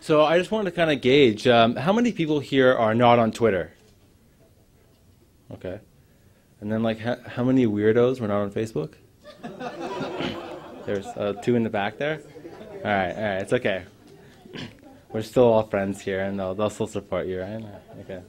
So I just wanted to kind of gauge, how many people here are not on Twitter? Okay. And then like how many weirdos were not on Facebook? There's two in the back there. All right, it's okay. We're still all friends here, and they'll still support you, right? Okay.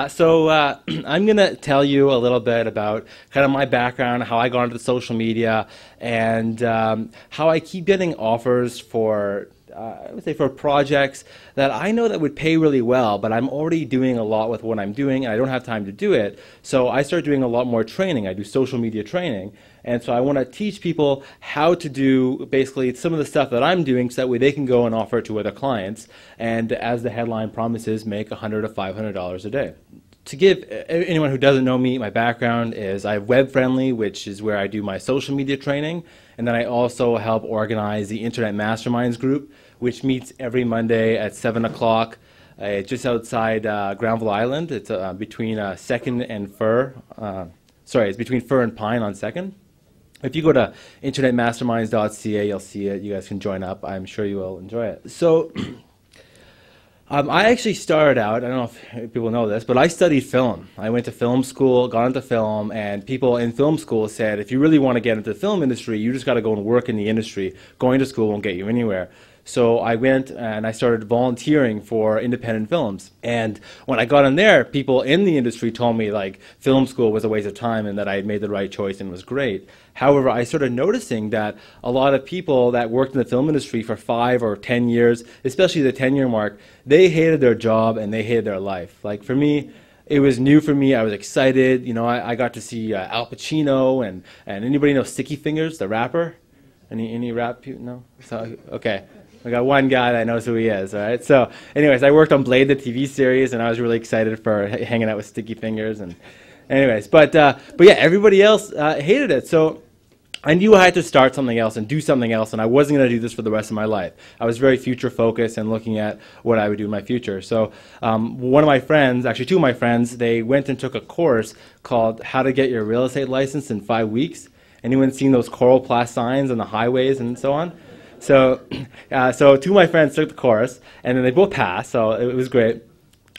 So I'm going to tell you a little bit about kind of my background, how I got into social media, and how I keep getting offers for, I would say, for projects that I know that would pay really well, but I'm already doing a lot with what I'm doing, and I don't have time to do it. So I start doing a lot more training. I do social media training. And so I want to teach people how to do basically some of the stuff that I'm doing so that way they can go and offer it to other clients. And as the headline promises, make $100 to $500 a day. To give anyone who doesn't know me, my background is I have Web-Friendly, which is where I do my social media training. And then I also help organize the Internet Masterminds group, which meets every Monday at 7 o'clock just outside Granville Island. It's between 2nd and Fur. It's between Fur and Pine on 2nd. If you go to internetmasterminds.ca, you'll see it. You guys can join up. I'm sure you will enjoy it. So I actually started out, I don't know if people know this, but I studied film. I went to film school, got into film, and people in film school said, if you really want to get into the film industry, you just got to go and work in the industry. Going to school won't get you anywhere. So I went and I started volunteering for independent films. And when I got in there, people in the industry told me like film school was a waste of time and that I had made the right choice and it was great. However, I started noticing that a lot of people that worked in the film industry for 5 or 10 years, especially the 10-year mark, they hated their job and they hated their life. Like for me, it was new for me. I was excited. You know, I got to see Al Pacino and anybody know Sticky Fingers, the rapper? Any rap people? No? So, okay. I got one guy that knows who he is, all right? So anyways, I worked on Blade, the TV series, and I was really excited for hanging out with Sticky Fingers. And anyways, but yeah, everybody else hated it. So I knew I had to start something else and do something else, and I wasn't going to do this for the rest of my life. I was very future-focused and looking at what I would do in my future. So one of my friends, actually 2 of my friends, they went and took a course called How to Get Your Real Estate License in 5 Weeks. Anyone seen those Coroplast signs on the highways and so on? So 2 of my friends took the course, and then they both passed, so it was great.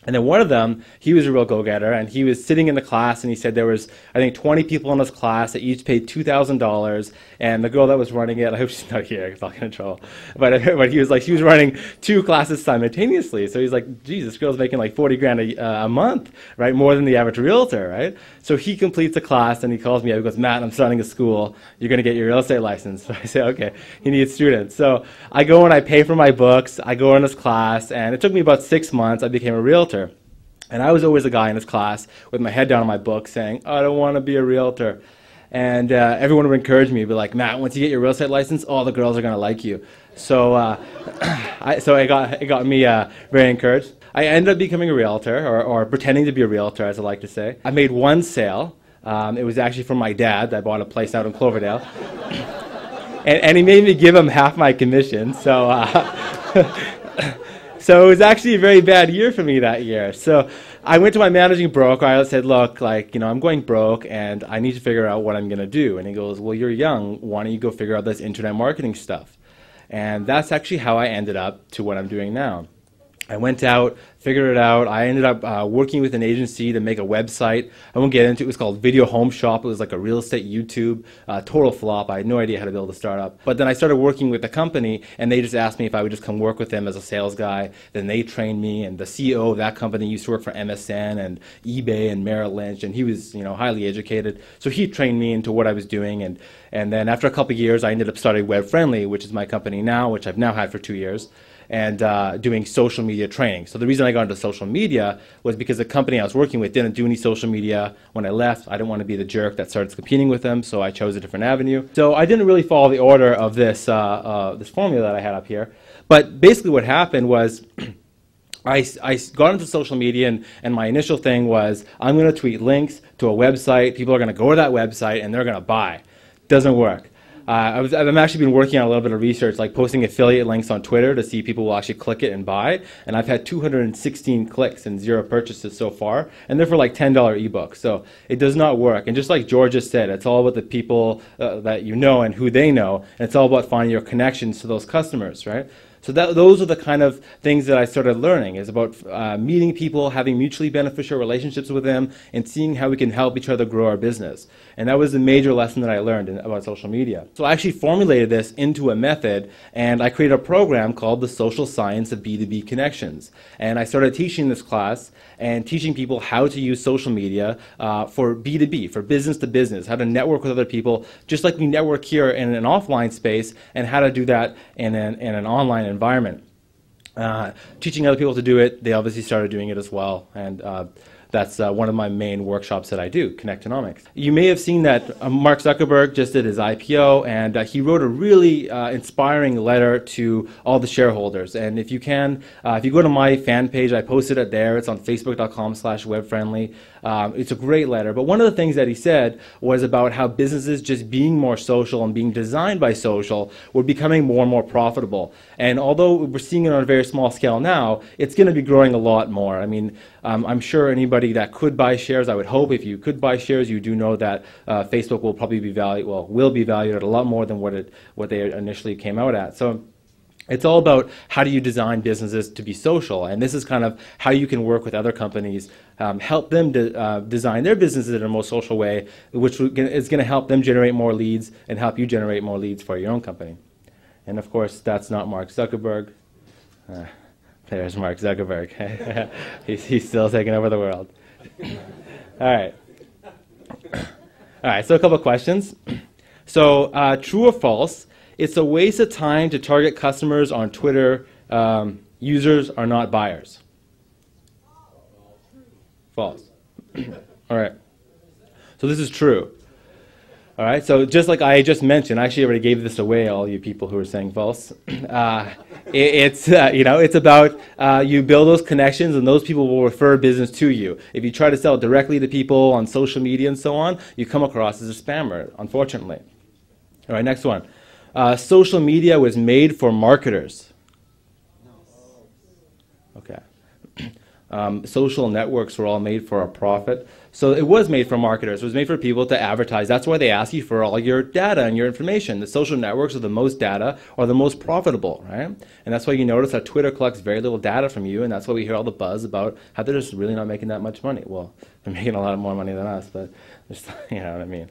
And then one of them, he was a real go-getter, and he was sitting in the class, and he said there was, I think, 20 people in his class that each paid $2,000, and the girl that was running it, I hope she's not here because I'll get in trouble, but he was like, she was running 2 classes simultaneously, so he's like, geez, this girl's making like 40 grand a month, right, more than the average realtor, right? So he completes the class, and he calls me up, he goes, Matt, I'm starting a school, you're going to get your real estate license. So I say, okay, he needs students. So I go and I pay for my books, I go in his class, and it took me about 6 months, I became a realtor. And I was always the guy in his class with my head down on my book saying, I don't want to be a realtor. And everyone would encourage me, be like, Matt, once you get your real estate license, all the girls are going to like you. So it got me very encouraged. I ended up becoming a realtor, or pretending to be a realtor, as I like to say. I made one sale. It was actually from my dad. I bought a place out in Cloverdale. and he made me give him half my commission. So it was actually a very bad year for me that year. So I went to my managing broker. I said, look, like, you know, I'm going broke and I need to figure out what I'm going to do. And he goes, well, you're young. Why don't you go figure out this internet marketing stuff? And that's actually how I ended up to what I'm doing now. I went out, figured it out. I ended up working with an agency to make a website. I won't get into it. It was called Video Home Shop. It was like a real estate YouTube. Total flop. I had no idea how to build a startup. But then I started working with the company, and they just asked me if I would just come work with them as a sales guy. Then they trained me, and the CEO of that company used to work for MSN and eBay and Merrill Lynch, and he was, you know, highly educated. So he trained me into what I was doing, and then after a couple of years, I ended up starting Web-Friendly, which is my company now, which I've now had for 2 years. And doing social media training. So the reason I got into social media was because the company I was working with didn't do any social media. When I left, I didn't want to be the jerk that started competing with them, so I chose a different avenue. So I didn't really follow the order of this, this formula that I had up here. But basically what happened was I got into social media, and my initial thing was, I'm going to tweet links to a website. People are going to go to that website, and they're going to buy. Doesn't work. I've actually been working on a little bit of research, like posting affiliate links on Twitter to see if people will actually click it and buy. And I've had 216 clicks and 0 purchases so far. And they're for like $10 ebooks. So it does not work. And just like George just said, it's all about the people that you know and who they know. And it's all about finding your connections to those customers, right? So those are the kind of things that I started learning, is about meeting people, having mutually beneficial relationships with them, and seeing how we can help each other grow our business. And that was the major lesson that I learned about social media. So I actually formulated this into a method, and I created a program called The Social Science of B2B Connections. And I started teaching this class and teaching people how to use social media for B2B, for business to business, how to network with other people, just like we network here in an offline space, and how to do that in an online environment. Teaching other people to do it, they obviously started doing it as well, and that's one of my main workshops that I do, Connectonomics. You may have seen that Mark Zuckerberg just did his IPO, and he wrote a really inspiring letter to all the shareholders. And if you can, if you go to my fan page, I posted it there. It's on facebook.com/webfriendly. It's a great letter. But one of the things that he said was about how businesses just being more social and being designed by social were becoming more and more profitable. And although we're seeing it on a very small scale now, it's going to be growing a lot more. I mean, I'm sure anybody that could buy shares, I would hope if you could buy shares, you do know that Facebook will probably be valued, well, will be valued at a lot more than what they initially came out at. So it's all about how do you design businesses to be social, and this is kind of how you can work with other companies, help them design their businesses in a more social way, which is going to help them generate more leads and help you generate more leads for your own company. And of course, that's not Mark Zuckerberg. There's Mark Zuckerberg. he's still taking over the world. All right. All right, so a couple of questions. So true or false, it's a waste of time to target customers on Twitter. Users are not buyers. False. All right. So this is true. All right. So just like I just mentioned, I actually already gave this away, all you people who are saying false. It's about you build those connections, and those people will refer business to you. If you try to sell directly to people on social media and so on, you come across as a spammer, unfortunately. All right. Next one. Social media was made for marketers. Okay. Social networks were all made for a profit. So it was made for marketers. It was made for people to advertise. That's why they ask you for all your data and your information. The social networks are the most data or the most profitable, right? And that's why you notice that Twitter collects very little data from you, and that's why we hear all the buzz about how they're just really not making that much money. Well, they're making a lot more money than us, but just, you know what I mean.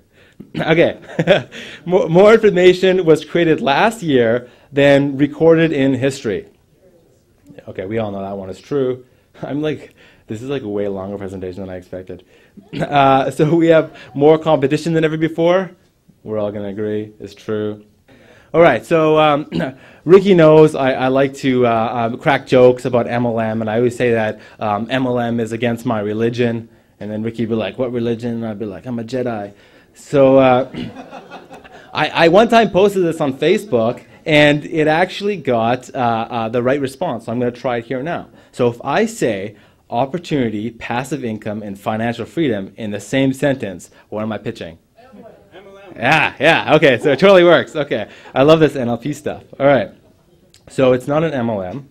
Okay. More information was created last year than recorded in history. Okay, we all know that one is true. This is like a way longer presentation than I expected. So we have more competition than ever before. We're all going to agree it's true. All right, so Ricky knows I like to crack jokes about MLM, and I always say that MLM is against my religion. And then Ricky would be like, what religion? And I'd be like, I'm a Jedi. So I one time posted this on Facebook, and it actually got the right response. So I'm going to try it here now. So if I say opportunity, passive income, and financial freedom in the same sentence, what am I pitching? MLM. Yeah, okay, so it totally works. Okay, I love this NLP stuff. All right, so it's not an MLM.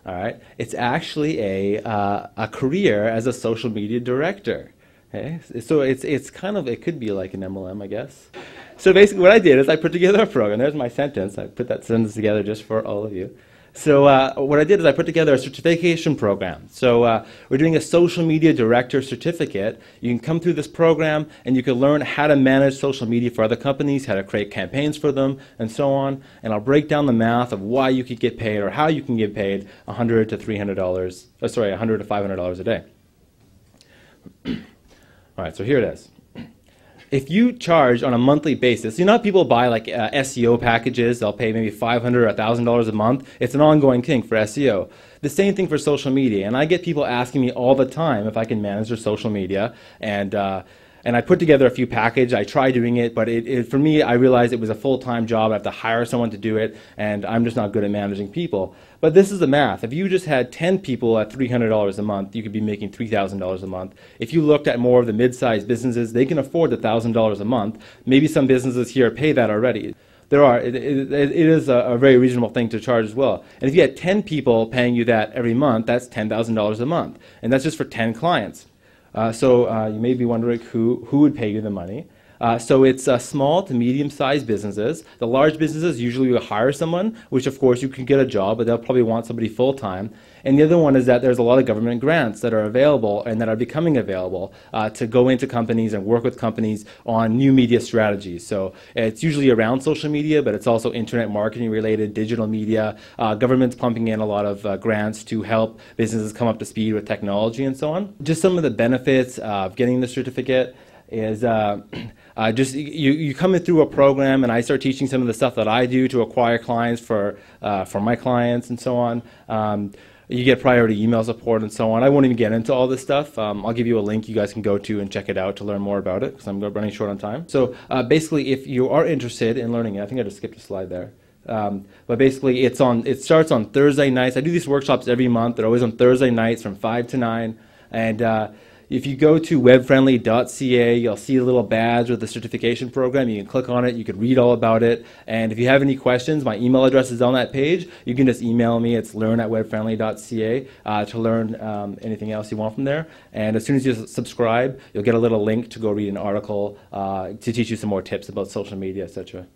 All right, it's actually a career as a social media director. Okay, so it's kind of, it could be like an MLM, I guess. So basically what I did is I put together a program. There's my sentence. I put that sentence together just for all of you. So what I did is I put together a certification program. So we're doing a social media director certificate. You can come through this program and you can learn how to manage social media for other companies, how to create campaigns for them, and so on. And I'll break down the math of why you could get paid or how you can get paid $100 to $300, $100 to $500 a day. All right, so here it is. If you charge on a monthly basis, you know how people buy like SEO packages, they'll pay maybe $500 or $1,000 a month. It's an ongoing thing for SEO. The same thing for social media, and I get people asking me all the time if I can manage their social media, and I put together a few packages. I tried doing it, but for me, I realized it was a full-time job. I have to hire someone to do it, and I'm just not good at managing people. But this is the math. If you just had 10 people at $300 a month, you could be making $3,000 a month. If you looked at more of the mid-sized businesses, they can afford the $1,000 a month. Maybe some businesses here pay that already. It is a very reasonable thing to charge as well. And if you had 10 people paying you that every month, that's $10,000 a month. And that's just for 10 clients. So you may be wondering who would pay you the money. So it's small to medium-sized businesses. The large businesses usually will hire someone, which of course you can get a job, but they'll probably want somebody full-time. And the other one is that there's a lot of government grants that are available and that are becoming available to go into companies and work with companies on new media strategies. So it's usually around social media, but it's also internet marketing related, digital media. Government's pumping in a lot of grants to help businesses come up to speed with technology and so on. Just some of the benefits of getting the certificate is just you come in through a program, and I start teaching some of the stuff that I do to acquire clients for my clients and so on. You get priority email support and so on. I won't even get into all this stuff. I'll give you a link you guys can go to and check it out to learn more about it, because I'm running short on time. So basically, if you are interested in learning it, I think I just skipped a slide there. But basically, it starts on Thursday nights. I do these workshops every month. They're always on Thursday nights from 5 to 9. And if you go to webfriendly.ca, you'll see a little badge with the certification program. You can click on it. You can read all about it. And if you have any questions, my email address is on that page. You can just email me. It's learn@webfriendly.ca to learn anything else you want from there. And as soon as you subscribe, you'll get a little link to go read an article to teach you some more tips about social media, etc.